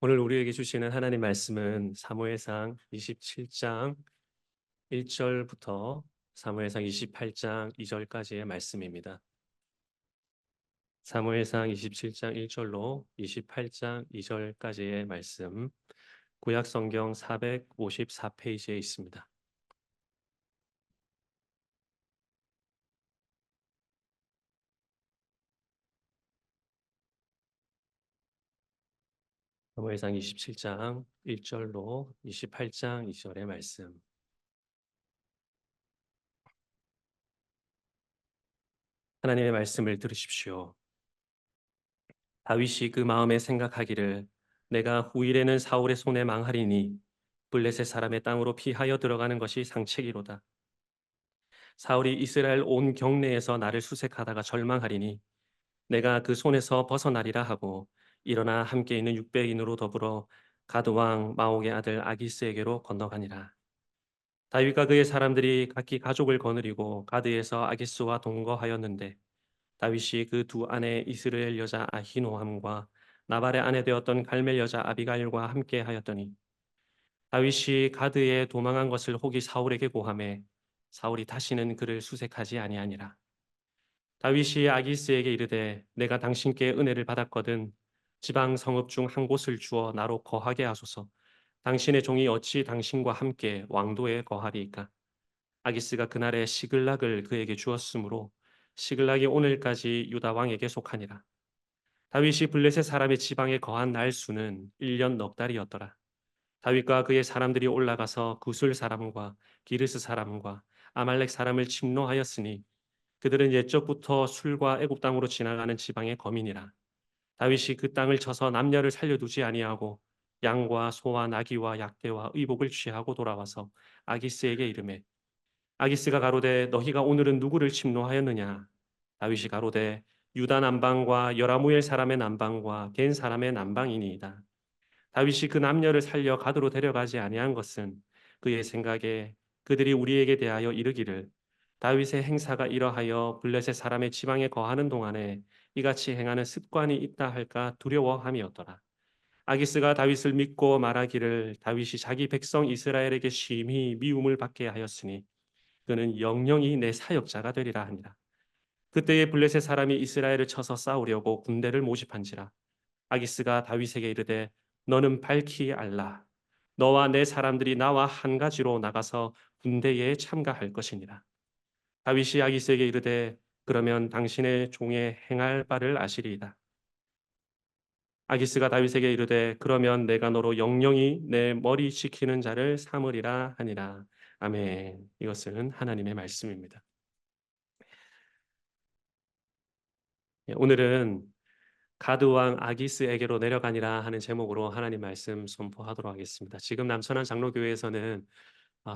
오늘 우리에게 주시는 하나님 말씀은 사무엘상 27장 1절부터 사무엘상 28장 2절까지의 말씀입니다. 사무엘상 27장 1절로 28장 2절까지의 말씀, 구약 성경 454페이지에 있습니다. 사무엘상 27장 1절로 28장 2절의 말씀. 하나님의 말씀을 들으십시오. 다윗이 그 마음에 생각하기를 내가 후일에는 사울의 손에 망하리니 블레셋 사람의 땅으로 피하여 들어가는 것이 상책이로다. 사울이 이스라엘 온 경내에서 나를 수색하다가 절망하리니 내가 그 손에서 벗어나리라 하고 일어나 함께 있는 600인으로 더불어 가드 왕 마옥의 아들 아기스에게로 건너가니라. 다윗과 그의 사람들이 각기 가족을 거느리고 가드에서 아기스와 동거하였는데 다윗이 그 두 아내 이스라엘 여자 아히노함과 나발의 아내 되었던 갈멜 여자 아비가일과 함께 하였더니 다윗이 가드에 도망한 것을 혹이 사울에게 고하매 사울이 다시는 그를 수색하지 아니하니라. 다윗이 아기스에게 이르되 내가 당신께 은혜를 받았거든 지방 성읍 중 한 곳을 주어 나로 거하게 하소서. 당신의 종이 어찌 당신과 함께 왕도에 거하리이까. 아기스가 그날에 시글락을 그에게 주었으므로 시글락이 오늘까지 유다 왕에게 속하니라. 다윗이 블레셋 사람의 지방에 거한 날 수는 1년 넉 달이었더라. 다윗과 그의 사람들이 올라가서 구술 사람과 기르스 사람과 아말렉 사람을 침노하였으니 그들은 옛적부터 술과 애굽 땅으로 지나가는 지방의 거민이라. 다윗이 그 땅을 쳐서 남녀를 살려두지 아니하고 양과 소와 나귀와 약대와 의복을 취하고 돌아와서 아기스에게 이르매 아기스가 가로되 너희가 오늘은 누구를 침노하였느냐. 다윗이 가로되 유다 남방과 여라무엘 사람의 남방과 겐 사람의 남방이니이다. 다윗이 그 남녀를 살려 가드로 데려가지 아니한 것은 그의 생각에 그들이 우리에게 대하여 이르기를 다윗의 행사가 이러하여 블레셋 사람의 지방에 거하는 동안에 이같이 행하는 습관이 있다 할까 두려워함이었더라. 아기스가 다윗을 믿고 말하기를 다윗이 자기 백성 이스라엘에게 심히 미움을 받게 하였으니 그는 영영이 내 사역자가 되리라 하니라. 그때에 블레셋 사람이 이스라엘을 쳐서 싸우려고 군대를 모집한지라. 아기스가 다윗에게 이르되 너는 밝히 알라. 너와 내 사람들이 나와 한 가지로 나가서 군대에 참가할 것이니라. 다윗이 아기스에게 이르되 그러면 당신의 종의 행할 바를 아시리이다. 아기스가 다윗에게 이르되 그러면 내가 너로 영영이 내 머리 지키는 자를 삼으리라 하니라. 아멘. 이것은 하나님의 말씀입니다. 오늘은 가드 왕 아기스에게로 내려가니라 하는 제목으로 하나님 말씀 선포하도록 하겠습니다. 지금 남천안 장로교회에서는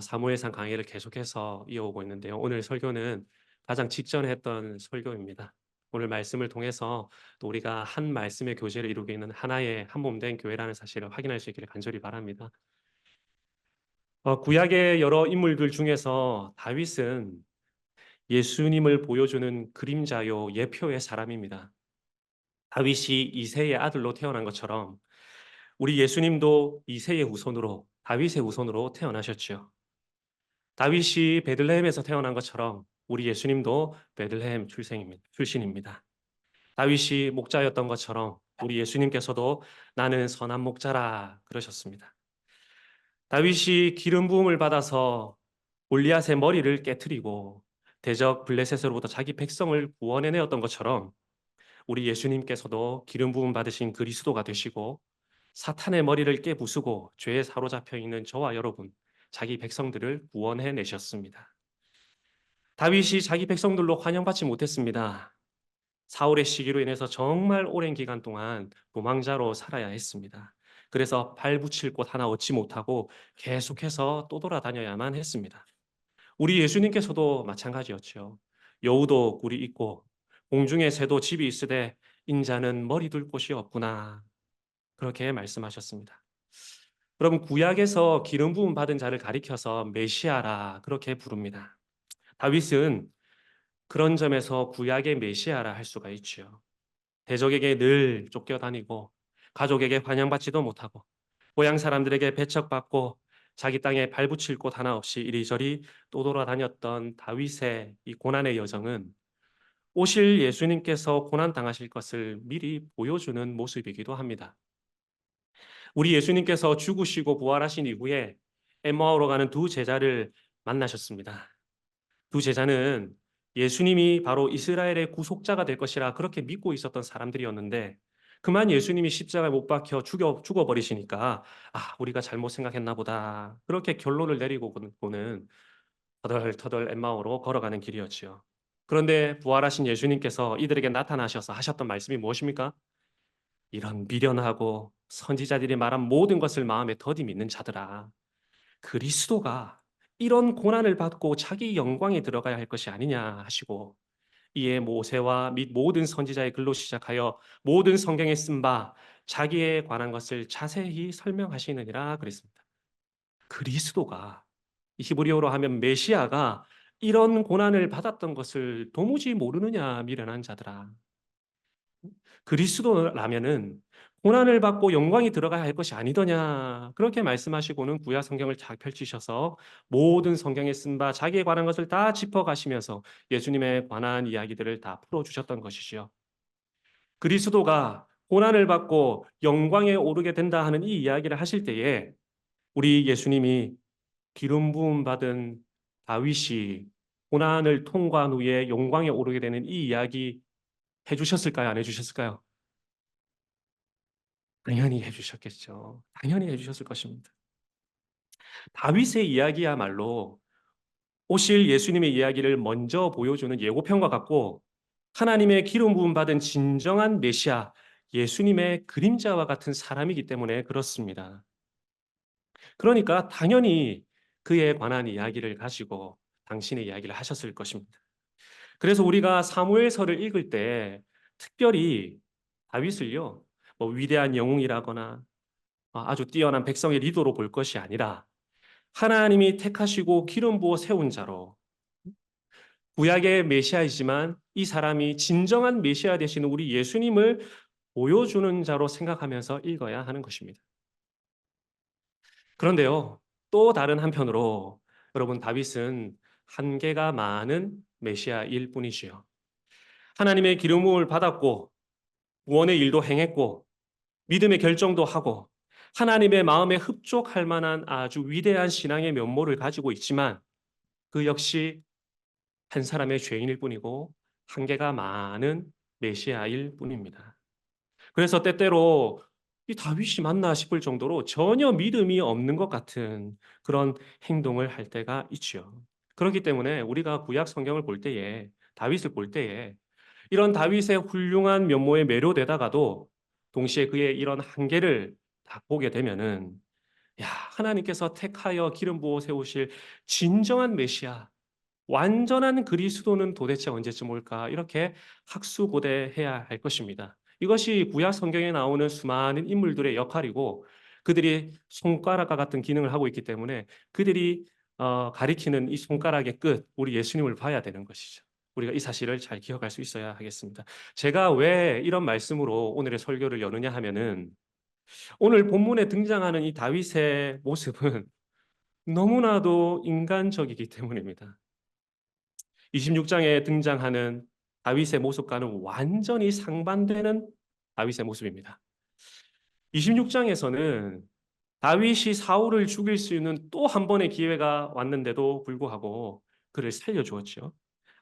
사무엘상 강해를 계속해서 이어오고 있는데요. 오늘 설교는 가장 직전에 했던 설교입니다. 오늘 말씀을 통해서 또 우리가 한 말씀의 교제를 이루고 있는 하나의 한 몸 된 교회라는 사실을 확인할 수 있기를 간절히 바랍니다. 구약의 여러 인물들 중에서 다윗은 예수님을 보여주는 그림자요 예표의 사람입니다. 다윗이 이새의 아들로 태어난 것처럼 우리 예수님도 이새의 후손으로 다윗의 후손으로 태어나셨지요. 다윗이 베들레헴에서 태어난 것처럼 우리 예수님도 베들레헴 출신입니다. 다윗이 목자였던 것처럼 우리 예수님께서도 나는 선한 목자라 그러셨습니다. 다윗이 기름 부음을 받아서 골리앗의 머리를 깨뜨리고 대적 블레셋으로부터 자기 백성을 구원해내었던 것처럼 우리 예수님께서도 기름 부음 받으신 그리스도가 되시고 사탄의 머리를 깨부수고 죄에 사로잡혀 있는 저와 여러분, 자기 백성들을 구원해 내셨습니다. 다윗이 자기 백성들로 환영받지 못했습니다. 사울의 시기로 인해서 정말 오랜 기간 동안 도망자로 살아야 했습니다. 그래서 발 붙일 곳 하나 얻지 못하고 계속해서 떠돌아다녀야만 했습니다. 우리 예수님께서도 마찬가지였죠. 여우도 굴이 있고 공중의 새도 집이 있으되 인자는 머리 둘 곳이 없구나. 그렇게 말씀하셨습니다. 여러분 구약에서 기름 부음 받은 자를 가리켜서 메시아라 그렇게 부릅니다. 다윗은 그런 점에서 구약의 메시아라 할 수가 있죠. 대적에게 늘 쫓겨다니고 가족에게 환영받지도 못하고 고향 사람들에게 배척받고 자기 땅에 발붙일 곳 하나 없이 이리저리 떠돌아다녔던 다윗의 이 고난의 여정은 오실 예수님께서 고난 당하실 것을 미리 보여주는 모습이기도 합니다. 우리 예수님께서 죽으시고 부활하신 이후에 엠마오로 가는 두 제자를 만나셨습니다. 두 제자는 예수님이 바로 이스라엘의 구속자가 될 것이라 그렇게 믿고 있었던 사람들이었는데 그만 예수님이 십자가에 못 박혀 죽어버리시니까 우리가 잘못 생각했나 보다. 그렇게 결론을 내리고는 터덜터덜 엠마오로 걸어가는 길이었지요. 그런데 부활하신 예수님께서 이들에게 나타나셔서 하셨던 말씀이 무엇입니까? 이런 미련하고 선지자들이 말한 모든 것을 마음에 더디 믿는 자들아. 그리스도가 이런 고난을 받고 자기 영광에 들어가야 할 것이 아니냐 하시고 이에 모세와 및 모든 선지자의 글로 시작하여 모든 성경에 쓴 바 자기에 관한 것을 자세히 설명하시느니라 그랬습니다. 그리스도가 히브리어로 하면 메시아가 이런 고난을 받았던 것을 도무지 모르느냐 미련한 자들아. 그리스도라면은 고난을 받고 영광이 들어가야 할 것이 아니더냐. 그렇게 말씀하시고는 구약 성경을 쫙 펼치셔서 모든 성경에 쓴 바 자기에 관한 것을 다 짚어가시면서 예수님에 관한 이야기들을 다 풀어주셨던 것이지요. 그리스도가 고난을 받고 영광에 오르게 된다 하는 이 이야기를 하실 때에 우리 예수님이 기름 부음 받은 다윗이 고난을 통과한 후에 영광에 오르게 되는 이 이야기 해주셨을까요? 안 해주셨을까요? 당연히 해주셨겠죠. 당연히 해주셨을 것입니다. 다윗의 이야기야말로 오실 예수님의 이야기를 먼저 보여주는 예고편과 같고 하나님의 기름 부음 받은 진정한 메시아 예수님의 그림자와 같은 사람이기 때문에 그렇습니다. 그러니까 당연히 그에 관한 이야기를 가지고 당신의 이야기를 하셨을 것입니다. 그래서 우리가 사무엘서를 읽을 때 특별히 다윗을요, 뭐 위대한 영웅이라거나 아주 뛰어난 백성의 리더로 볼 것이 아니라 하나님이 택하시고 기름 부어 세운 자로 구약의 메시아이지만 이 사람이 진정한 메시아 되시는 우리 예수님을 보여주는 자로 생각하면서 읽어야 하는 것입니다. 그런데요, 또 다른 한편으로 여러분 다윗은 한계가 많은 메시아일 뿐이지요. 하나님의 기름 부음을 받았고 구원의 일도 행했고 믿음의 결정도 하고 하나님의 마음에 흡족할 만한 아주 위대한 신앙의 면모를 가지고 있지만 그 역시 한 사람의 죄인일 뿐이고 한계가 많은 메시아일 뿐입니다. 그래서 때때로 이 다윗이 맞나 싶을 정도로 전혀 믿음이 없는 것 같은 그런 행동을 할 때가 있죠. 그렇기 때문에 우리가 구약 성경을 볼 때에 다윗을 볼 때에 이런 다윗의 훌륭한 면모에 매료되다가도 동시에 그의 이런 한계를 딱 보게 되면은 하나님께서 택하여 기름 부어 세우실 진정한 메시아 완전한 그리스도는 도대체 언제쯤 올까? 이렇게 학수고대해야 할 것입니다. 이것이 구약 성경에 나오는 수많은 인물들의 역할이고 그들이 손가락과 같은 기능을 하고 있기 때문에 그들이 가리키는 이 손가락의 끝, 우리 예수님을 봐야 되는 것이죠. 우리가 이 사실을 잘 기억할 수 있어야 하겠습니다. 제가 왜 이런 말씀으로 오늘의 설교를 여느냐 하면은 오늘 본문에 등장하는 이 다윗의 모습은 너무나도 인간적이기 때문입니다. 26장에 등장하는 다윗의 모습과는 완전히 상반되는 다윗의 모습입니다. 26장에서는 다윗이 사울을 죽일 수 있는 또 한 번의 기회가 왔는데도 불구하고 그를 살려주었죠.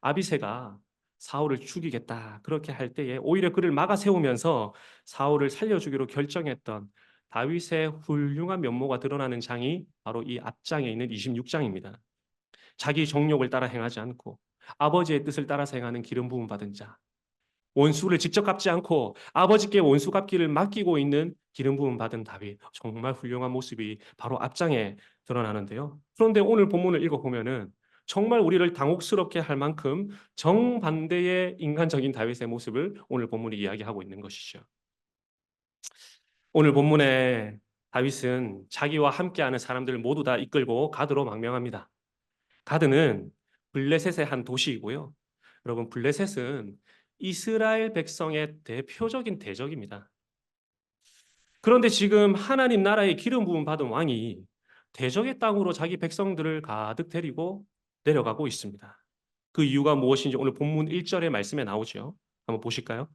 아비새가 사울을 죽이겠다 그렇게 할 때에 오히려 그를 막아 세우면서 사울을 살려주기로 결정했던 다윗의 훌륭한 면모가 드러나는 장이 바로 이 앞장에 있는 26장입니다. 자기 정욕을 따라 행하지 않고 아버지의 뜻을 따라서 행하는 기름 부음 받은 자. 원수를 직접 갚지 않고 아버지께 원수 갚기를 맡기고 있는 기름 부음 받은 다윗. 정말 훌륭한 모습이 바로 앞장에 드러나는데요. 그런데 오늘 본문을 읽어보면은 정말 우리를 당혹스럽게 할 만큼 정반대의 인간적인 다윗의 모습을 오늘 본문이 이야기하고 있는 것이죠. 오늘 본문에 다윗은 자기와 함께하는 사람들을 모두 다 이끌고 가드로 망명합니다. 가드는 블레셋의 한 도시이고요. 여러분 블레셋은 이스라엘 백성의 대표적인 대적입니다. 그런데 지금 하나님 나라의 기름 부음 받은 왕이 대적의 땅으로 자기 백성들을 가득 데리고 내려가고 있습니다. 그 이유가 무엇인지 오늘 본문 1절의 말씀에 나오죠. 한번 보실까요?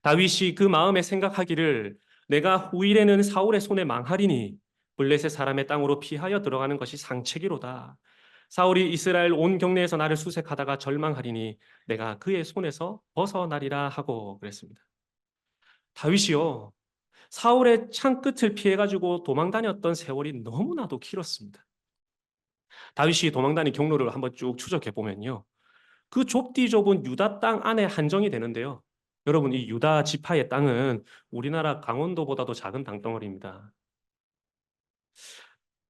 다윗이 그 마음에 생각하기를 내가 후일에는 사울의 손에 망하리니 블레셋 사람의 땅으로 피하여 들어가는 것이 상책이로다. 사울이 이스라엘 온 경내에서 나를 수색하다가 절망하리니 내가 그의 손에서 벗어나리라 하고 그랬습니다. 다윗이요, 사울의 창 끝을 피해가지고 도망 다녔던 세월이 너무나도 길었습니다. 다윗이 도망 다닌 경로를 한번 쭉 추적해 보면요, 그 좁디 좁은 유다 땅 안에 한정이 되는데요. 여러분, 이 유다 지파의 땅은 우리나라 강원도보다도 작은 땅덩어리입니다.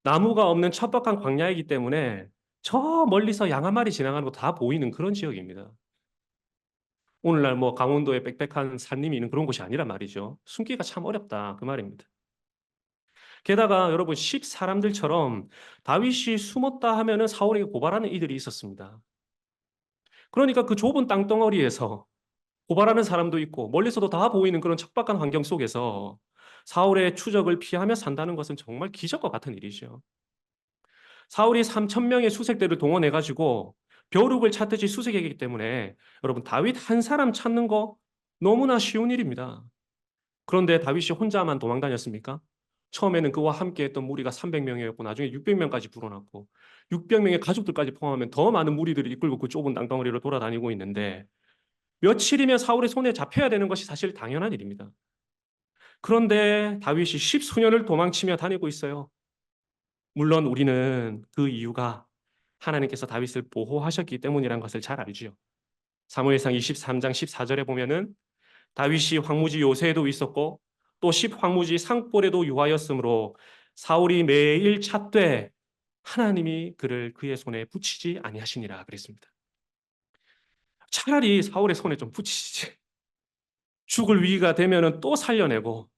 나무가 없는 척박한 광야이기 때문에 저 멀리서 양 한 마리 지나가는 거 다 보이는 그런 지역입니다. 오늘날 뭐 강원도에 빽빽한 산림이 있는 그런 곳이 아니란 말이죠. 숨기가 참 어렵다 그 말입니다. 게다가 여러분, 십 사람들처럼 다윗이 숨었다 하면은 사울에게 고발하는 이들이 있었습니다. 그러니까 그 좁은 땅덩어리에서 고발하는 사람도 있고 멀리서도 다 보이는 그런 척박한 환경 속에서 사울의 추적을 피하며 산다는 것은 정말 기적과 같은 일이죠. 사울이 3천 명의 수색대를 동원해 가지고 벼룩을 찾듯이 수색했기 때문에 여러분, 다윗 한 사람 찾는 거 너무나 쉬운 일입니다. 그런데 다윗이 혼자만 도망 다녔습니까? 처음에는 그와 함께 했던 무리가 300명이었고 나중에 600명까지 불어났고 600명의 가족들까지 포함하면 더 많은 무리들이 이끌고 그 좁은 땅덩어리로 돌아다니고 있는데 며칠이면 사울의 손에 잡혀야 되는 것이 사실 당연한 일입니다. 그런데 다윗이 십수년을 도망치며 다니고 있어요. 물론 우리는 그 이유가 하나님께서 다윗을 보호하셨기 때문이라는 것을 잘 알지요. 사무엘상 23장 14절에 보면은 다윗이 황무지 요새에도 있었고 또 십 황무지 상볼에도 유하였으므로 사울이 매일 찾되 하나님이 그를 그의 손에 붙이지 아니하시니라 그랬습니다. 차라리 사울의 손에 좀 붙이시지. 죽을 위기가 되면은 또 살려내고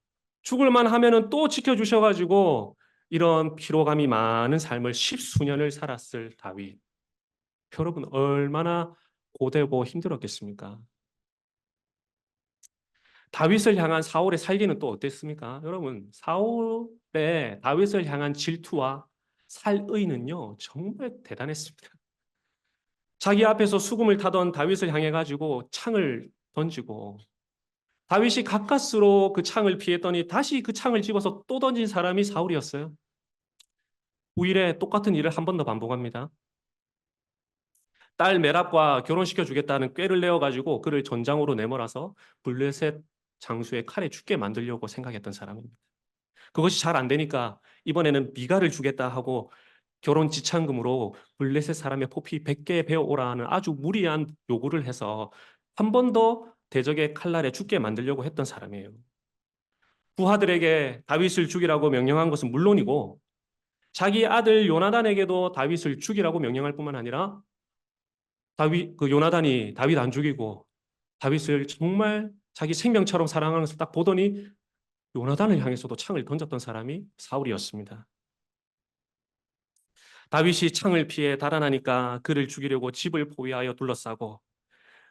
죽을 만하면은 또 지켜주셔가지고 이런 피로감이 많은 삶을 십수년을 살았을 다윗. 여러분, 얼마나 고되고 힘들었겠습니까? 다윗을 향한 사울의 살기는 또 어땠습니까? 여러분, 사울의 다윗을 향한 질투와 살의는요, 정말 대단했습니다. 자기 앞에서 수금을 타던 다윗을 향해 가지고 창을 던지고 다윗이 가까스로 그 창을 피했더니 다시 그 창을 집어서 또 던진 사람이 사울이었어요. 후일에 똑같은 일을 한 번 더 반복합니다. 딸 메랍과 결혼시켜 주겠다는 꾀를 내어 가지고 그를 전장으로 내몰아서 블레셋 장수의 칼에 죽게 만들려고 생각했던 사람입니다. 그것이 잘 안 되니까 이번에는 미갈을 주겠다 하고 결혼 지참금으로 블레셋 사람의 포피 100개 베어오라 하는 아주 무리한 요구를 해서 한 번 더 대적의 칼날에 죽게 만들려고 했던 사람이에요. 부하들에게 다윗을 죽이라고 명령한 것은 물론이고 자기 아들 요나단에게도 다윗을 죽이라고 명령할 뿐만 아니라 그 요나단이 다윗 안 죽이고 다윗을 정말 자기 생명처럼 사랑하는 것을 딱 보더니 요나단을 향해서도 창을 던졌던 사람이 사울이었습니다. 다윗이 창을 피해 달아나니까 그를 죽이려고 집을 포위하여 둘러싸고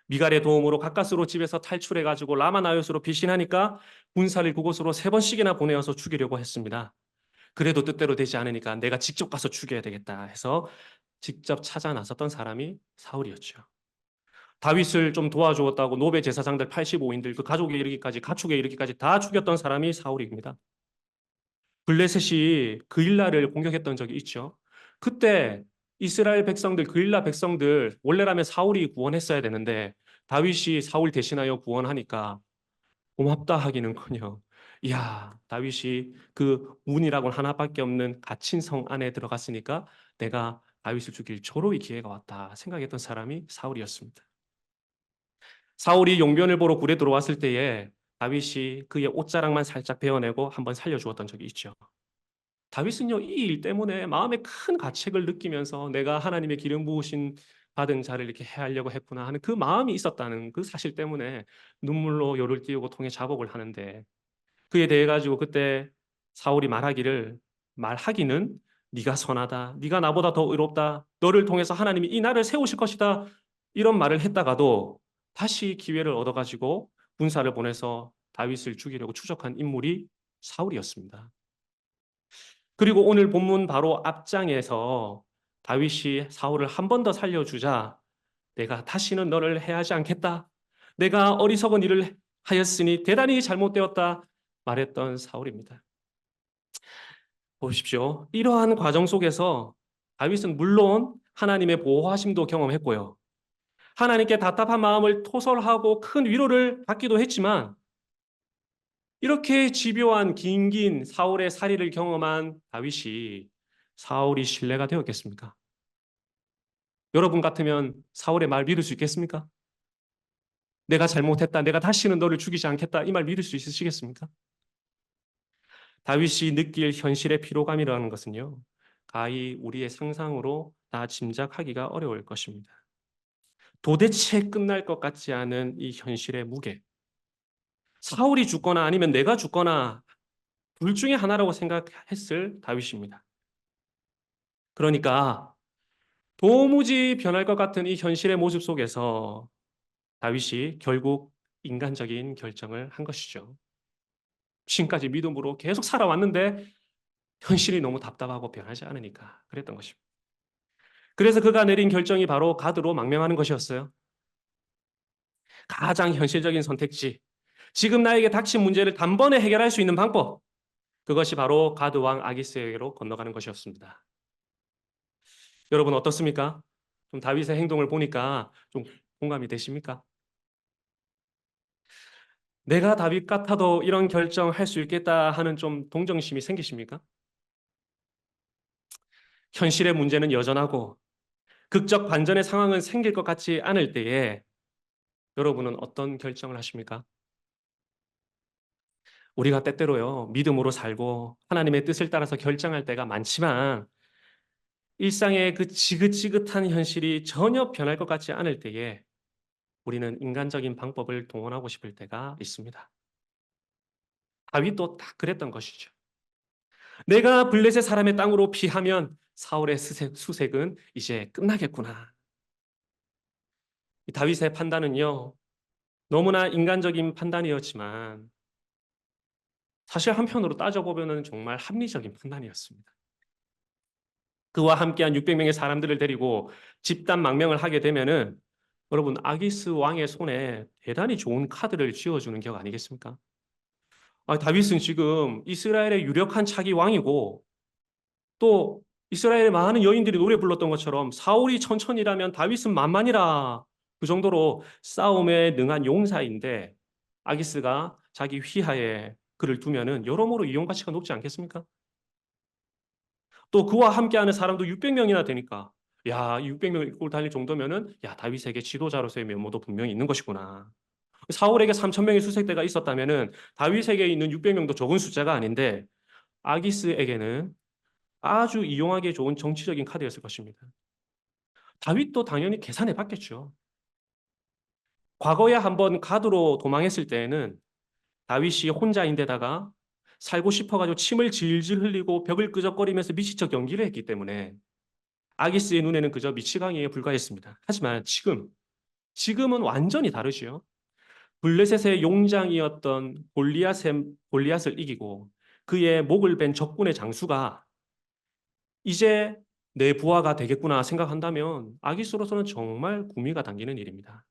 미갈의 도움으로 가까스로 집에서 탈출해 가지고 라마나요스로 피신하니까 군사를 그곳으로 3번씩이나 보내어서 죽이려고 했습니다. 그래도 뜻대로 되지 않으니까 내가 직접 가서 죽여야 되겠다 해서 직접 찾아 나섰던 사람이 사울이었죠. 다윗을 좀 도와주었다고 노베 제사장들 85인들 그 가족에 이르기까지 가축에 이르기까지 다 죽였던 사람이 사울입니다. 블레셋이 그일라를 공격했던 적이 있죠. 그때 이스라엘 백성들, 그일라 백성들 원래라면 사울이 구원했어야 되는데 다윗이 사울 대신하여 구원하니까 고맙다 하기는커녕 이야, 다윗이 그 문이라고는 하나밖에 없는 갇힌 성 안에 들어갔으니까 내가 다윗을 죽일 조로의 기회가 왔다 생각했던 사람이 사울이었습니다. 사울이 용변을 보러 굴에 들어왔을 때에 다윗이 그의 옷자락만 살짝 베어내고 한번 살려주었던 적이 있죠. 다윗은요, 이 일 때문에 마음에 큰 가책을 느끼면서 내가 하나님의 기름 부으신 받은 자를 이렇게 해하려고 했구나 하는 그 마음이 있었다는 그 사실 때문에 눈물로 요를 띄우고 통에 자복을 하는데 그에 대해 가지고 그때 사울이 말하기는 네가 선하다, 네가 나보다 더 의롭다, 너를 통해서 하나님이 이 나를 세우실 것이다 이런 말을 했다가도 다시 기회를 얻어가지고 군사를 보내서 다윗을 죽이려고 추적한 인물이 사울이었습니다. 그리고 오늘 본문 바로 앞장에서 다윗이 사울을 한 번 더 살려주자 내가 다시는 너를 해하지 않겠다. 내가 어리석은 일을 하였으니 대단히 잘못되었다 말했던 사울입니다. 보십시오. 이러한 과정 속에서 다윗은 물론 하나님의 보호하심도 경험했고요. 하나님께 답답한 마음을 토설하고 큰 위로를 받기도 했지만 이렇게 집요한 긴긴 사울의 살이를 경험한 다윗이 사울이 신뢰가 되었겠습니까? 여러분 같으면 사울의 말 믿을 수 있겠습니까? 내가 잘못했다. 내가 다시는 너를 죽이지 않겠다. 이 말 믿을 수 있으시겠습니까? 다윗이 느낄 현실의 피로감이라는 것은요. 가히 우리의 상상으로 다 짐작하기가 어려울 것입니다. 도대체 끝날 것 같지 않은 이 현실의 무게. 사울이 죽거나 아니면 내가 죽거나 둘 중에 하나라고 생각했을 다윗입니다. 그러니까 도무지 변할 것 같은 이 현실의 모습 속에서 다윗이 결국 인간적인 결정을 한 것이죠. 지금까지 믿음으로 계속 살아왔는데 현실이 너무 답답하고 변하지 않으니까 그랬던 것입니다. 그래서 그가 내린 결정이 바로 가드로 망명하는 것이었어요. 가장 현실적인 선택지. 지금 나에게 닥친 문제를 단번에 해결할 수 있는 방법. 그것이 바로 가드 왕 아기스에게로 건너가는 것이었습니다. 여러분 어떻습니까? 좀 다윗의 행동을 보니까 좀 공감이 되십니까? 내가 다윗 같아도 이런 결정할 수 있겠다 하는 좀 동정심이 생기십니까? 현실의 문제는 여전하고 극적 반전의 상황은 생길 것 같지 않을 때에 여러분은 어떤 결정을 하십니까? 우리가 때때로요, 믿음으로 살고 하나님의 뜻을 따라서 결정할 때가 많지만 일상의 그 지긋지긋한 현실이 전혀 변할 것 같지 않을 때에 우리는 인간적인 방법을 동원하고 싶을 때가 있습니다. 다윗도 딱 그랬던 것이죠. 내가 블레셋 사람의 땅으로 피하면 사울의 수색은 이제 끝나겠구나. 이 다윗의 판단은요, 너무나 인간적인 판단이었지만 사실 한편으로 따져보면 정말 합리적인 판단이었습니다. 그와 함께한 600명의 사람들을 데리고 집단 망명을 하게 되면은 여러분 아기스 왕의 손에 대단히 좋은 카드를 쥐어주는 격 아니겠습니까? 다윗은 지금 이스라엘의 유력한 차기 왕이고 또 이스라엘의 많은 여인들이 노래 불렀던 것처럼 사울이 천천히라면 다윗은 만만이라 그 정도로 싸움에 능한 용사인데 아기스가 자기 휘하에 그를 두면은 여러모로 이용 가치가 높지 않겠습니까? 또 그와 함께하는 사람도 600명이나 되니까 야, 600명을 이끌고 달릴 정도면은 야, 다윗에게 지도자로서의 면모도 분명히 있는 것이구나. 사울에게 3,000명의 수색대가 있었다면은 다윗에게 있는 600명도 적은 숫자가 아닌데 아기스에게는 아주 이용하기 좋은 정치적인 카드였을 것입니다. 다윗도 당연히 계산해 봤겠죠. 과거에 한번 가드로 도망했을 때에는 다윗이 혼자인데다가 살고 싶어가지고 침을 질질 흘리고 벽을 끄적거리면서 미치적 연기를 했기 때문에 아기스의 눈에는 그저 미치광이에 불과했습니다. 하지만 지금은 완전히 다르지요. 블레셋의 용장이었던 골리앗을 이기고 그의 목을 벤 적군의 장수가 이제 내 부하가 되겠구나 생각한다면 아기스로서는 정말 구미가 당기는 일입니다.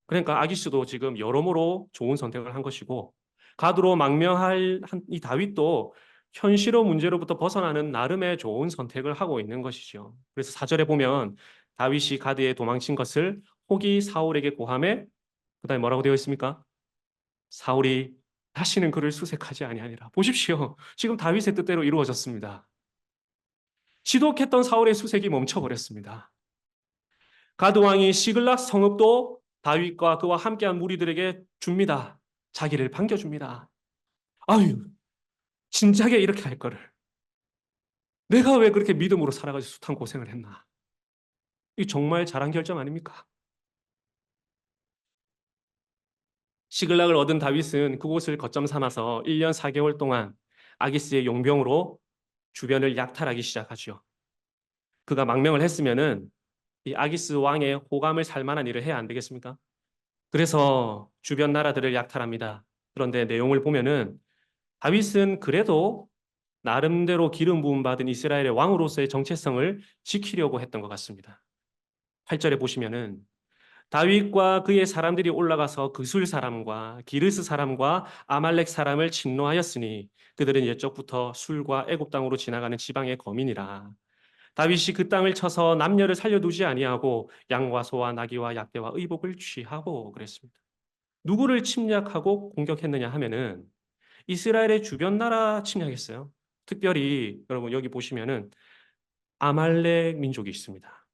그러니까 아기스도 지금 여러모로 좋은 선택을 한 것이고 가드로 망명할 이 다윗도 현실의 문제로부터 벗어나는 나름의 좋은 선택을 하고 있는 것이죠. 그래서 4절에 보면 다윗이 가드에 도망친 것을 혹이 사울에게 고하매 그다음에 뭐라고 되어 있습니까? 사울이 다시는 그를 수색하지 아니하니라. 보십시오. 지금 다윗의 뜻대로 이루어졌습니다. 지독했던 사울의 수색이 멈춰버렸습니다. 가드 왕이 시글락 성읍도 다윗과 그와 함께한 무리들에게 줍니다. 자기를 반겨줍니다. 아유, 진작에 이렇게 할 거를. 내가 왜 그렇게 믿음으로 살아가지고 숱한 고생을 했나. 이 정말 잘한 결정 아닙니까? 시글락을 얻은 다윗은 그곳을 거점 삼아서 1년 4개월 동안 아기스의 용병으로 주변을 약탈하기 시작하죠. 그가 망명을 했으면은 이 아기스 왕의 호감을 살 만한 일을 해야 안 되겠습니까? 그래서 주변 나라들을 약탈합니다. 그런데 내용을 보면은 다윗은 그래도 나름대로 기름 부음 받은 이스라엘의 왕으로서의 정체성을 지키려고 했던 것 같습니다. 8절에 보시면은 다윗과 그의 사람들이 올라가서 그술 사람과 기르스 사람과 아말렉 사람을 침노하였으니 그들은 옛적부터 술과 애굽 땅으로 지나가는 지방의 거민이라. 다윗이 그 땅을 쳐서 남녀를 살려두지 아니하고 양과 소와 나귀와 약대와 의복을 취하고 그랬습니다. 누구를 침략하고 공격했느냐 하면은 이스라엘의 주변 나라 침략했어요. 특별히 여러분 여기 보시면은 아말렉 민족이 있습니다.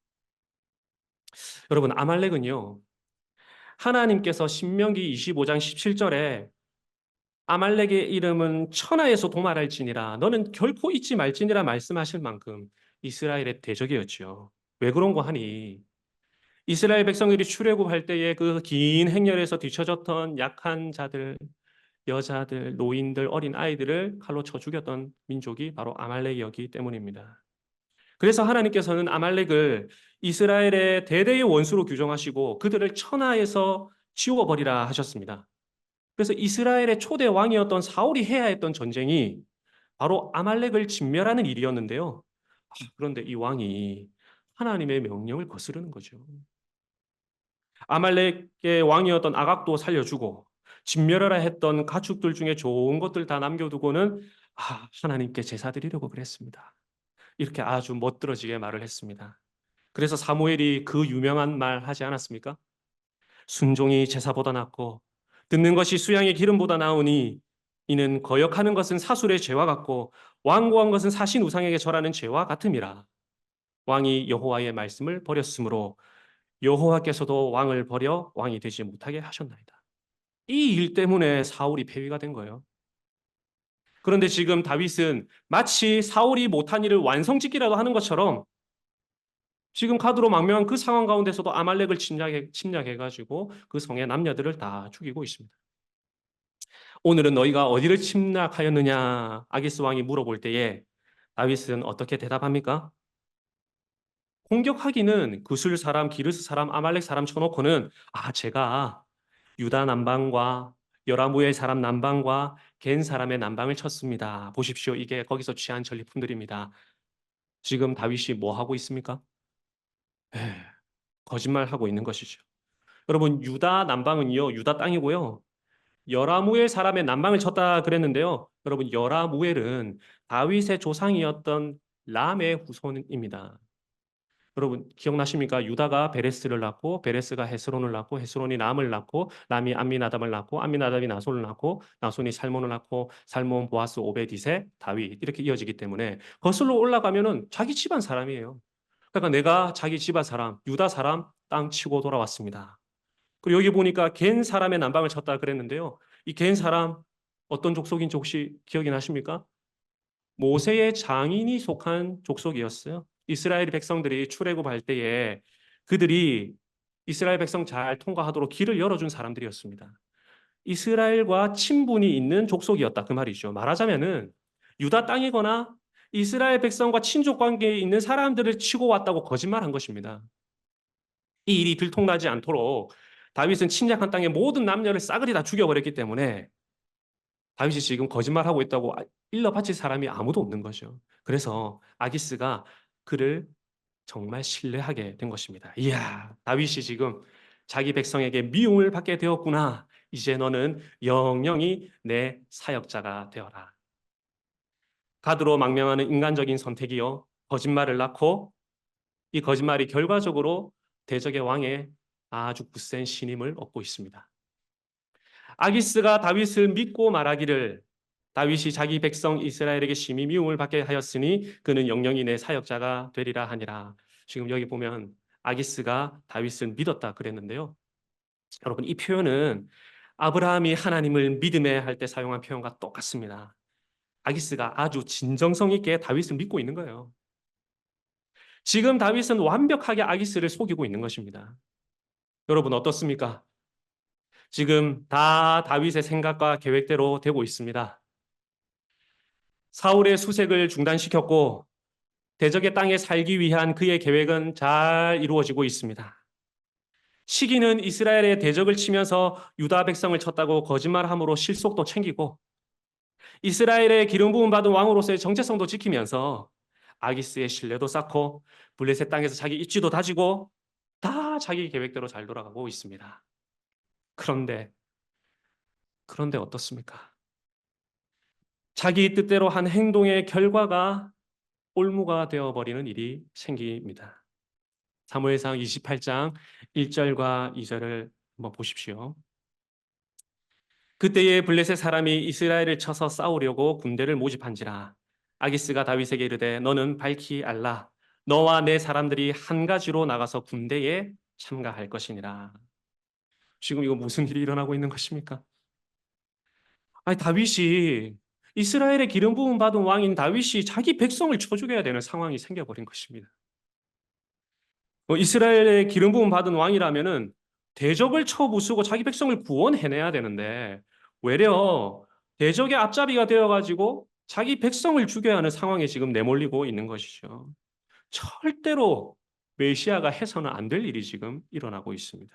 여러분 아말렉은요. 하나님께서 신명기 25장 17절에 아말렉의 이름은 천하에서 도말할지니라 너는 결코 잊지 말지니라 말씀하실 만큼 이스라엘의 대적이었지요. 왜 그런 거 하니 이스라엘 백성들이 출애굽할 때에 그 긴 행렬에서 뒤처졌던 약한 자들, 여자들, 노인들, 어린 아이들을 칼로 쳐 죽였던 민족이 바로 아말렉이었기 때문입니다. 그래서 하나님께서는 아말렉을 이스라엘의 대대의 원수로 규정하시고 그들을 천하에서 지워버리라 하셨습니다. 그래서 이스라엘의 초대 왕이었던 사울이 해야 했던 전쟁이 바로 아말렉을 진멸하는 일이었는데요. 그런데 이 왕이 하나님의 명령을 거스르는 거죠. 아말렉의 왕이었던 아각도 살려주고 진멸하라 했던 가축들 중에 좋은 것들 다 남겨두고는 하나님께 제사 드리려고 그랬습니다. 이렇게 아주 멋들어지게 말을 했습니다. 그래서 사무엘이 그 유명한 말 하지 않았습니까? 순종이 제사보다 낫고 듣는 것이 수양의 기름보다 나으니 이는 거역하는 것은 사술의 죄와 같고 완고한 것은 사신 우상에게 절하는 죄와 같음이라. 왕이 여호와의 말씀을 버렸으므로 여호와께서도 왕을 버려 왕이 되지 못하게 하셨나이다. 이 일 때문에 사울이 폐위가 된 거예요. 그런데 지금 다윗은 마치 사울이 못한 일을 완성짓기라도 하는 것처럼 지금 가드로 망명한 그 상황 가운데서도 아말렉을 침략해가지고 그 성의 남녀들을 다 죽이고 있습니다. 오늘은 너희가 어디를 침략하였느냐 아기스 왕이 물어볼 때에 다윗은 어떻게 대답합니까? 공격하기는 구술 사람, 기르스 사람, 아말렉 사람 쳐놓고는 제가 유다 남방과 여라무엘 사람 남방과 겐 사람의 남방을 쳤습니다. 보십시오. 이게 거기서 취한 전리품들입니다. 지금 다윗이 뭐 하고 있습니까? 에, 거짓말하고 있는 것이죠. 여러분 유다 남방은요. 유다 땅이고요. 여라무엘 사람의 남방을 쳤다 그랬는데요. 여러분 여라무엘은 다윗의 조상이었던 람의 후손입니다. 여러분 기억나십니까? 유다가 베레스를 낳고 베레스가 헤스론을 낳고 헤스론이 람을 낳고 람이 암미나답을 낳고 암미나답이 나손을 낳고 나손이 살몬을 낳고 살몬 보아스 오베디세 다윗 이렇게 이어지기 때문에 거슬러 올라가면은 자기 집안 사람이에요. 그러니까 내가 자기 집안 사람 유다 사람 땅 치고 돌아왔습니다. 그리고 여기 보니까 겐 사람의 남방을 쳤다 그랬는데요. 이 겐 사람 어떤 족속인지 혹시 기억이 나십니까? 모세의 장인이 속한 족속이었어요. 이스라엘 백성들이 출애굽할 때에 그들이 이스라엘 백성 잘 통과하도록 길을 열어준 사람들이었습니다. 이스라엘과 친분이 있는 족속이었다 그 말이죠. 말하자면은 유다 땅이거나 이스라엘 백성과 친족 관계에 있는 사람들을 치고 왔다고 거짓말한 것입니다. 이 일이 들통나지 않도록 다윗은 침략한 땅의 모든 남녀를 싸그리 다 죽여버렸기 때문에 다윗이 지금 거짓말하고 있다고 일러 바칠 사람이 아무도 없는 거죠. 그래서 아기스가 그를 정말 신뢰하게 된 것입니다. 이야, 다윗이 지금 자기 백성에게 미움을 받게 되었구나. 이제 너는 영영이 내 사역자가 되어라. 가드로 망명하는 인간적인 선택이요. 거짓말을 낳고 이 거짓말이 결과적으로 대적의 왕의 아주 굳센 신임을 얻고 있습니다. 아기스가 다윗을 믿고 말하기를 다윗이 자기 백성 이스라엘에게 심히 미움을 받게 하였으니 그는 영영이 내 사역자가 되리라 하니라. 지금 여기 보면 아기스가 다윗을 믿었다 그랬는데요. 여러분 이 표현은 아브라함이 하나님을 믿음에 할 때 사용한 표현과 똑같습니다. 아기스가 아주 진정성 있게 다윗을 믿고 있는 거예요. 지금 다윗은 완벽하게 아기스를 속이고 있는 것입니다. 여러분 어떻습니까? 지금 다 다윗의 생각과 계획대로 되고 있습니다. 사울의 수색을 중단시켰고 대적의 땅에 살기 위한 그의 계획은 잘 이루어지고 있습니다. 시기는 이스라엘의 대적을 치면서 유다 백성을 쳤다고 거짓말함으로 실속도 챙기고 이스라엘의 기름 부음 받은 왕으로서의 정체성도 지키면서 아기스의 신뢰도 쌓고 블레셋 땅에서 자기 입지도 다지고 다 자기 계획대로 잘 돌아가고 있습니다. 그런데 어떻습니까? 자기 뜻대로 한 행동의 결과가 올무가 되어버리는 일이 생깁니다. 사무엘상 28장 1절과 2절을 한번 보십시오. 그때에 블레셋 사람이 이스라엘을 쳐서 싸우려고 군대를 모집한지라 아기스가 다윗에게 이르되 너는 밝히 알라 너와 내 사람들이 한 가지로 나가서 군대에 참가할 것이니라. 지금 이거 무슨 일이 일어나고 있는 것입니까? 아니 다윗이 이스라엘의 기름 부음 받은 왕인 다윗이 자기 백성을 쳐 죽여야 되는 상황이 생겨버린 것입니다. 이스라엘의 기름 부음 받은 왕이라면은 대적을 쳐 부수고 자기 백성을 구원해내야 되는데 외려 대적의 앞잡이가 되어가지고 자기 백성을 죽여야 하는 상황에 지금 내몰리고 있는 것이죠. 절대로 메시아가 해서는 안 될 일이 지금 일어나고 있습니다.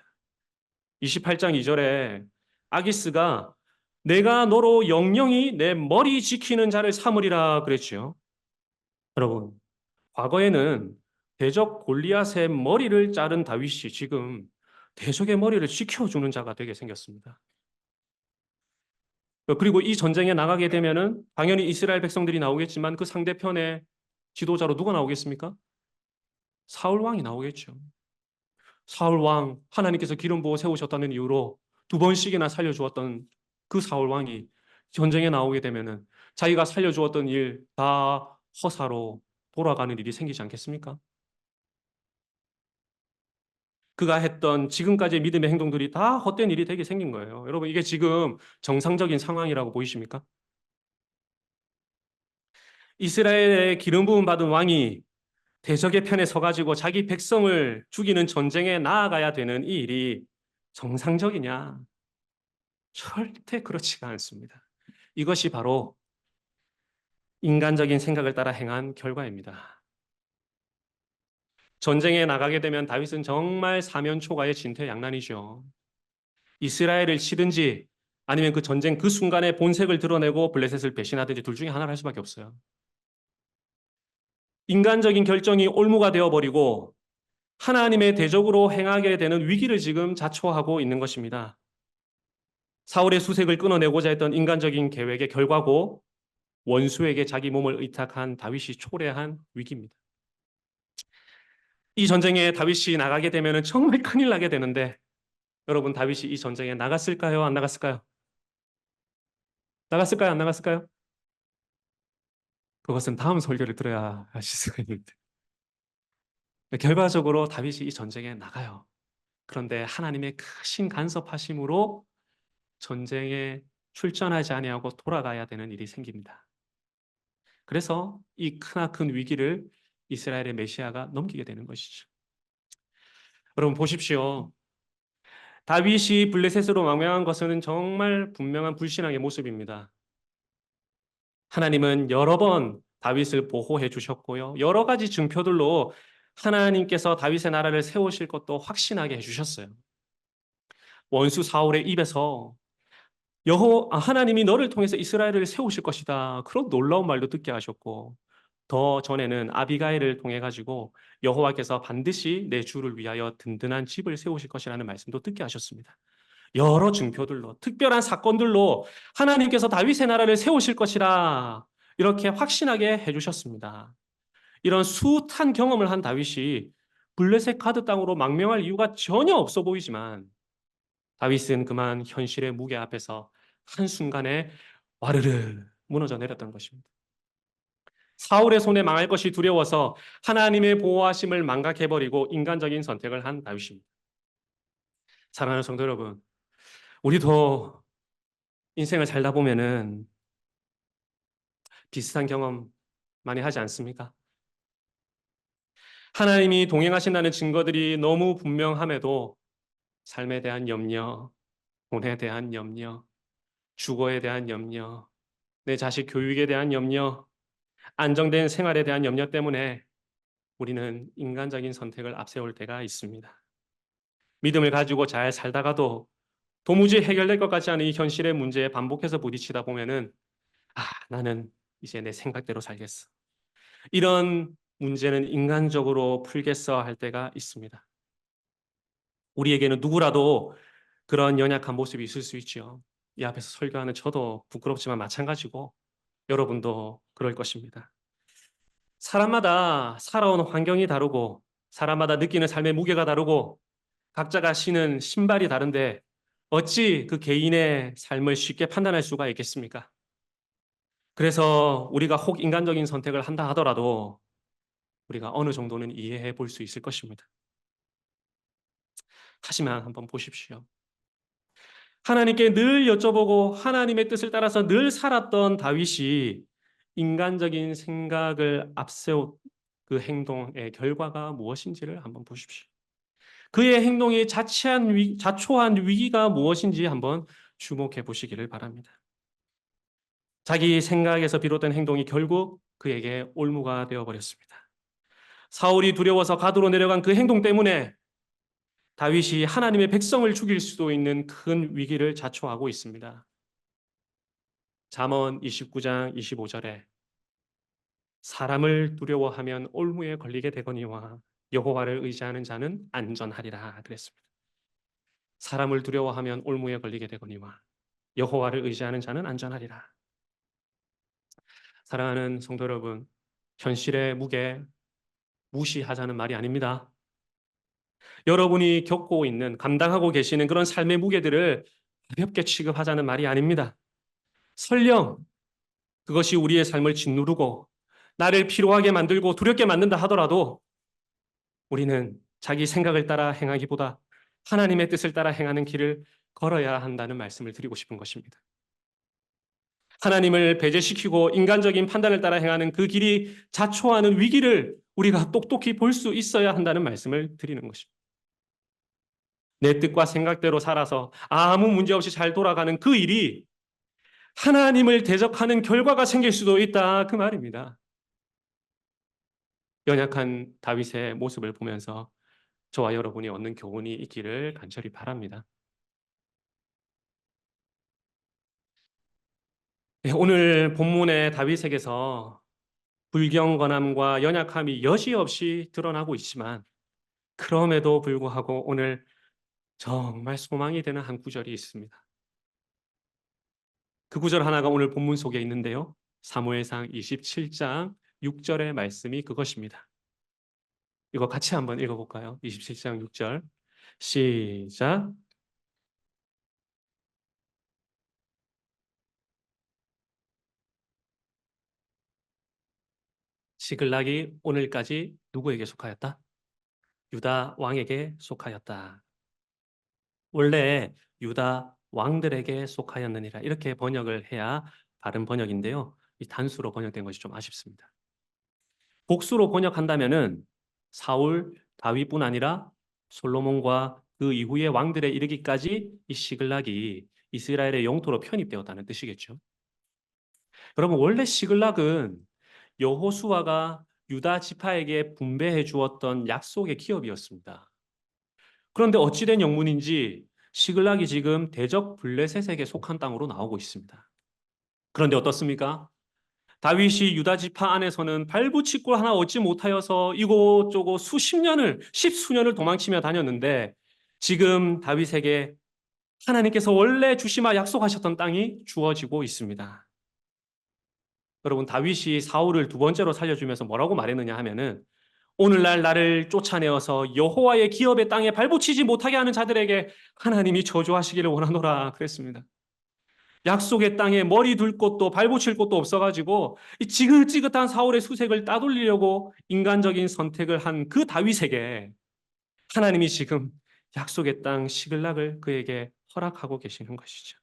28장 2절에 아기스가 내가 너로 영영이 내 머리 지키는 자를 삼으리라 그랬지요. 여러분, 과거에는 대적 골리앗의 머리를 자른 다윗이 지금 대적의 머리를 지켜주는 자가 되게 생겼습니다. 그리고 이 전쟁에 나가게 되면은 당연히 이스라엘 백성들이 나오겠지만 그 상대편의 지도자로 누가 나오겠습니까? 사울 왕이 나오겠죠. 사울 왕, 하나님께서 기름 부어 세우셨다는 이유로 두 번씩이나 살려주었던 그 사울 왕이 전쟁에 나오게 되면은 자기가 살려주었던 일 다 허사로 돌아가는 일이 생기지 않겠습니까? 그가 했던 지금까지의 믿음의 행동들이 다 헛된 일이 되게 생긴 거예요. 여러분, 이게 지금 정상적인 상황이라고 보이십니까? 이스라엘의 기름 부음 받은 왕이 대적의 편에 서가지고 자기 백성을 죽이는 전쟁에 나아가야 되는 이 일이 정상적이냐? 절대 그렇지가 않습니다. 이것이 바로 인간적인 생각을 따라 행한 결과입니다. 전쟁에 나가게 되면 다윗은 정말 사면초가의 진퇴양난이죠. 이스라엘을 치든지 아니면 그 전쟁 그 순간에 본색을 드러내고 블레셋을 배신하든지 둘 중에 하나를 할 수밖에 없어요. 인간적인 결정이 올무가 되어버리고 하나님의 대적으로 행하게 되는 위기를 지금 자초하고 있는 것입니다. 사울의 수색을 끊어내고자 했던 인간적인 계획의 결과고 원수에게 자기 몸을 의탁한 다윗이 초래한 위기입니다. 이 전쟁에 다윗이 나가게 되면 정말 큰일 나게 되는데 여러분 다윗이 이 전쟁에 나갔을까요? 안 나갔을까요? 나갔을까요? 안 나갔을까요? 그것은 다음 설교를 들어야 하실 수가 있는데 결과적으로 다윗이 이 전쟁에 나가요. 그런데 하나님의 크신 간섭하심으로 전쟁에 출전하지 아니하고 돌아가야 되는 일이 생깁니다. 그래서 이 크나큰 위기를 이스라엘의 메시아가 넘기게 되는 것이죠. 여러분 보십시오. 다윗이 블레셋으로 망명한 것은 정말 분명한 불신앙의 모습입니다. 하나님은 여러 번 다윗을 보호해 주셨고요. 여러 가지 증표들로 하나님께서 다윗의 나라를 세우실 것도 확신하게 해주셨어요. 원수 사울의 입에서 하나님이 너를 통해서 이스라엘을 세우실 것이다. 그런 놀라운 말도 듣게 하셨고 더 전에는 아비가일을 통해 가지고 여호와께서 반드시 내 주를 위하여 든든한 집을 세우실 것이라는 말씀도 듣게 하셨습니다. 여러 증표들로 특별한 사건들로 하나님께서 다윗의 나라를 세우실 것이라 이렇게 확신하게 해주셨습니다. 이런 숱한 경험을 한 다윗이 블레셋 가드 땅으로 망명할 이유가 전혀 없어 보이지만 다윗은 그만 현실의 무게 앞에서 한순간에 와르르 무너져 내렸던 것입니다. 사울의 손에 망할 것이 두려워서 하나님의 보호하심을 망각해버리고 인간적인 선택을 한 다윗입니다. 사랑하는 성도 여러분, 우리도 인생을 살다 보면은 비슷한 경험 많이 하지 않습니까? 하나님이 동행하신다는 증거들이 너무 분명함에도 삶에 대한 염려, 돈에 대한 염려, 주거에 대한 염려, 내 자식 교육에 대한 염려, 안정된 생활에 대한 염려 때문에 우리는 인간적인 선택을 앞세울 때가 있습니다. 믿음을 가지고 잘 살다가도 도무지 해결될 것 같지 않은 이 현실의 문제에 반복해서 부딪히다 보면은 나는 이제 내 생각대로 살겠어. 이런 문제는 인간적으로 풀겠어 할 때가 있습니다. 우리에게는 누구라도 그런 연약한 모습이 있을 수 있죠. 이 앞에서 설교하는 저도 부끄럽지만 마찬가지고 여러분도 그럴 것입니다. 사람마다 살아온 환경이 다르고 사람마다 느끼는 삶의 무게가 다르고 각자가 신은 신발이 다른데 어찌 그 개인의 삶을 쉽게 판단할 수가 있겠습니까? 그래서 우리가 혹 인간적인 선택을 한다 하더라도 우리가 어느 정도는 이해해 볼 수 있을 것입니다. 하지만 한번 보십시오. 하나님께 늘 여쭤보고 하나님의 뜻을 따라서 늘 살았던 다윗이 인간적인 생각을 앞세운 그 행동의 결과가 무엇인지를 한번 보십시오. 그의 행동이 자초한 위기가 무엇인지 한번 주목해 보시기를 바랍니다. 자기 생각에서 비롯된 행동이 결국 그에게 올무가 되어버렸습니다. 사울이 두려워서 가드로 내려간 그 행동 때문에 다윗이 하나님의 백성을 죽일 수도 있는 큰 위기를 자초하고 있습니다. 잠언 29장 25절에 사람을 두려워하면 올무에 걸리게 되거니와 여호와를 의지하는 자는 안전하리라 그랬습니다. 사람을 두려워하면 올무에 걸리게 되거니와 여호와를 의지하는 자는 안전하리라. 사랑하는 성도 여러분, 현실의 무게 무시하자는 말이 아닙니다. 여러분이 겪고 있는, 감당하고 계시는 그런 삶의 무게들을 가볍게 취급하자는 말이 아닙니다. 설령 그것이 우리의 삶을 짓누르고 나를 피로하게 만들고 두렵게 만든다 하더라도 우리는 자기 생각을 따라 행하기보다 하나님의 뜻을 따라 행하는 길을 걸어야 한다는 말씀을 드리고 싶은 것입니다. 하나님을 배제시키고 인간적인 판단을 따라 행하는 그 길이 자초하는 위기를 우리가 똑똑히 볼 수 있어야 한다는 말씀을 드리는 것입니다. 내 뜻과 생각대로 살아서 아무 문제 없이 잘 돌아가는 그 일이 하나님을 대적하는 결과가 생길 수도 있다 그 말입니다. 연약한 다윗의 모습을 보면서 저와 여러분이 얻는 교훈이 있기를 간절히 바랍니다. 네, 오늘 본문의 다윗에게서 불경건함과 연약함이 여지없이 드러나고 있지만 그럼에도 불구하고 오늘 정말 소망이 되는 한 구절이 있습니다. 그 구절 하나가 오늘 본문 속에 있는데요. 사무엘상 27장 6절의 말씀이 그것입니다. 이거 같이 한번 읽어볼까요? 27장 6절 시작. 시글락이 오늘까지 누구에게 속하였다? 유다 왕에게 속하였다. 원래 유다 왕들에게 속하였느니라 이렇게 번역을 해야 바른 번역인데요. 이 단수로 번역된 것이 좀 아쉽습니다. 복수로 번역한다면은 사울, 다윗뿐 아니라 솔로몬과 그 이후의 왕들에 이르기까지 이 시글락이 이스라엘의 영토로 편입되었다는 뜻이겠죠. 여러분 원래 시글락은 여호수아가 유다 지파에게 분배해 주었던 약속의 기업이었습니다. 그런데 어찌된 영문인지 시글락이 지금 대적 블레셋에게 속한 땅으로 나오고 있습니다. 그런데 어떻습니까? 다윗이 유다 지파 안에서는 발붙이꿀 하나 얻지 못하여서 이곳저곳 수십 년을, 십수년을 도망치며 다녔는데 지금 다윗에게 하나님께서 원래 주시마 약속하셨던 땅이 주어지고 있습니다. 여러분 다윗이 사울을 두 번째로 살려주면서 뭐라고 말했느냐 하면은 오늘날 나를 쫓아내어서 여호와의 기업의 땅에 발붙이지 못하게 하는 자들에게 하나님이 저주하시기를 원하노라 그랬습니다. 약속의 땅에 머리 둘 곳도 발붙일 곳도 없어가지고 이 지긋지긋한 사울의 수색을 따돌리려고 인간적인 선택을 한 그 다윗에게 하나님이 지금 약속의 땅 시글락을 그에게 허락하고 계시는 것이죠.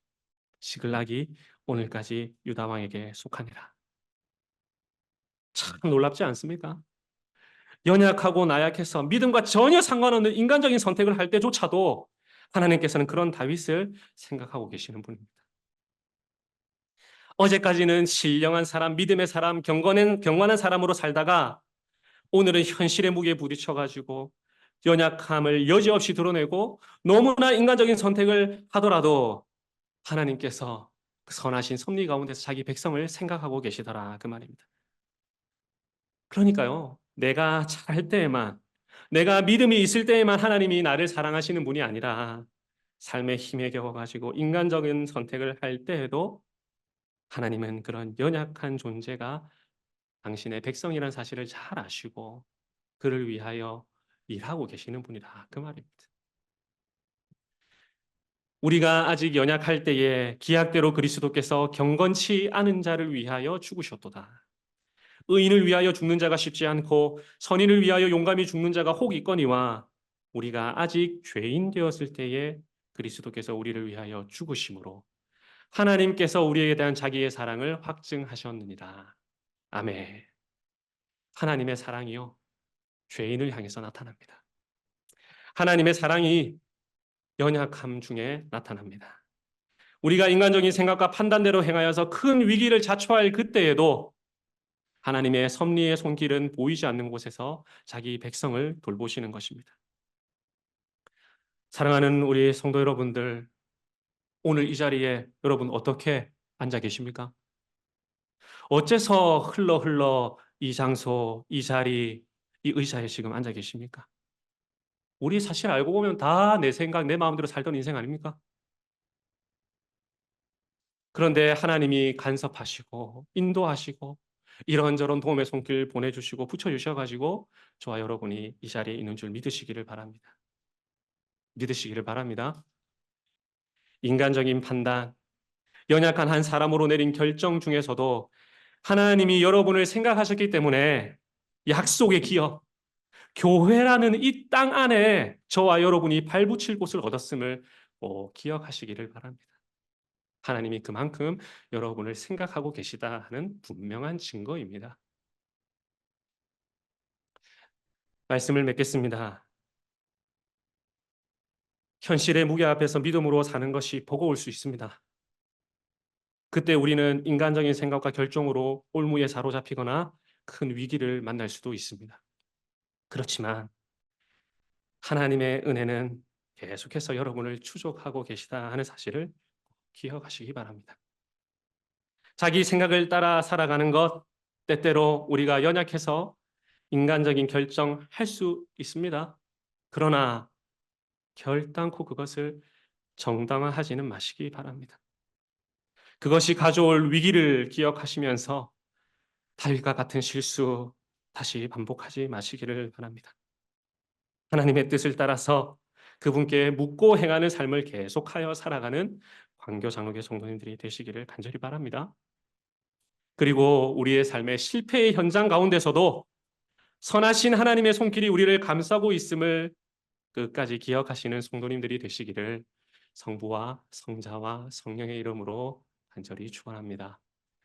시글락이 오늘까지 유다 왕에게 속하니라. 참 놀랍지 않습니까? 연약하고 나약해서 믿음과 전혀 상관없는 인간적인 선택을 할 때조차도 하나님께서는 그런 다윗을 생각하고 계시는 분입니다. 어제까지는 신령한 사람, 믿음의 사람, 경건한 사람으로 살다가 오늘은 현실의 무게에 부딪혀가지고 연약함을 여지없이 드러내고 너무나 인간적인 선택을 하더라도 하나님께서 그 선하신 섭리 가운데서 자기 백성을 생각하고 계시더라 그 말입니다. 그러니까요. 내가 잘할 때에만, 내가 믿음이 있을 때에만 하나님이 나를 사랑하시는 분이 아니라 삶의 힘에 겨워가지고 인간적인 선택을 할 때에도 하나님은 그런 연약한 존재가 당신의 백성이라는 사실을 잘 아시고 그를 위하여 일하고 계시는 분이다 그 말입니다. 우리가 아직 연약할 때에 기약대로 그리스도께서 경건치 않은 자를 위하여 죽으셨도다. 의인을 위하여 죽는 자가 쉽지 않고 선인을 위하여 용감히 죽는 자가 혹 있거니와 우리가 아직 죄인 되었을 때에 그리스도께서 우리를 위하여 죽으심으로 하나님께서 우리에 대한 자기의 사랑을 확증하셨느니라. 아멘. 하나님의 사랑이요 죄인을 향해서 나타납니다. 하나님의 사랑이 연약함 중에 나타납니다. 우리가 인간적인 생각과 판단대로 행하여서 큰 위기를 자초할 그때에도 하나님의 섭리의 손길은 보이지 않는 곳에서 자기 백성을 돌보시는 것입니다. 사랑하는 우리 성도 여러분들, 오늘 이 자리에 여러분 어떻게 앉아 계십니까? 어째서 흘러 이 장소, 이 자리, 이 의자에 지금 앉아 계십니까? 우리 사실 알고 보면 다 내 생각, 내 마음대로 살던 인생 아닙니까? 그런데 하나님이 간섭하시고 인도하시고 이런저런 도움의 손길 보내주시고 붙여주셔가지고 저와 여러분이 이 자리에 있는 줄 믿으시기를 바랍니다. 믿으시기를 바랍니다. 인간적인 판단, 연약한 한 사람으로 내린 결정 중에서도 하나님이 여러분을 생각하셨기 때문에 약속의 기업, 교회라는 이 땅 안에 저와 여러분이 발붙일 곳을 얻었음을 기억하시기를 바랍니다. 하나님이 그만큼 여러분을 생각하고 계시다 하는 분명한 증거입니다. 말씀을 맺겠습니다. 현실의 무게 앞에서 믿음으로 사는 것이 버거울 수 있습니다. 그때 우리는 인간적인 생각과 결정으로 올무에 사로잡히거나 큰 위기를 만날 수도 있습니다. 그렇지만 하나님의 은혜는 계속해서 여러분을 추적하고 계시다 하는 사실을 기억하시기 바랍니다. 자기 생각을 따라 살아가는 것, 때때로 우리가 연약해서 인간적인 결정할 수 있습니다. 그러나 결단코 그것을 정당화하지는 마시기 바랍니다. 그것이 가져올 위기를 기억하시면서 다윗과 같은 실수 다시 반복하지 마시기를 바랍니다. 하나님의 뜻을 따라서 그분께 묻고 행하는 삶을 계속하여 살아가는 광교 장로교 성도님들이 되시기를 간절히 바랍니다. 그리고 우리의 삶의 실패의 현장 가운데서도 선하신 하나님의 손길이 우리를 감싸고 있음을 끝까지 기억하시는 성도님들이 되시기를 성부와 성자와 성령의 이름으로 간절히 축원합니다.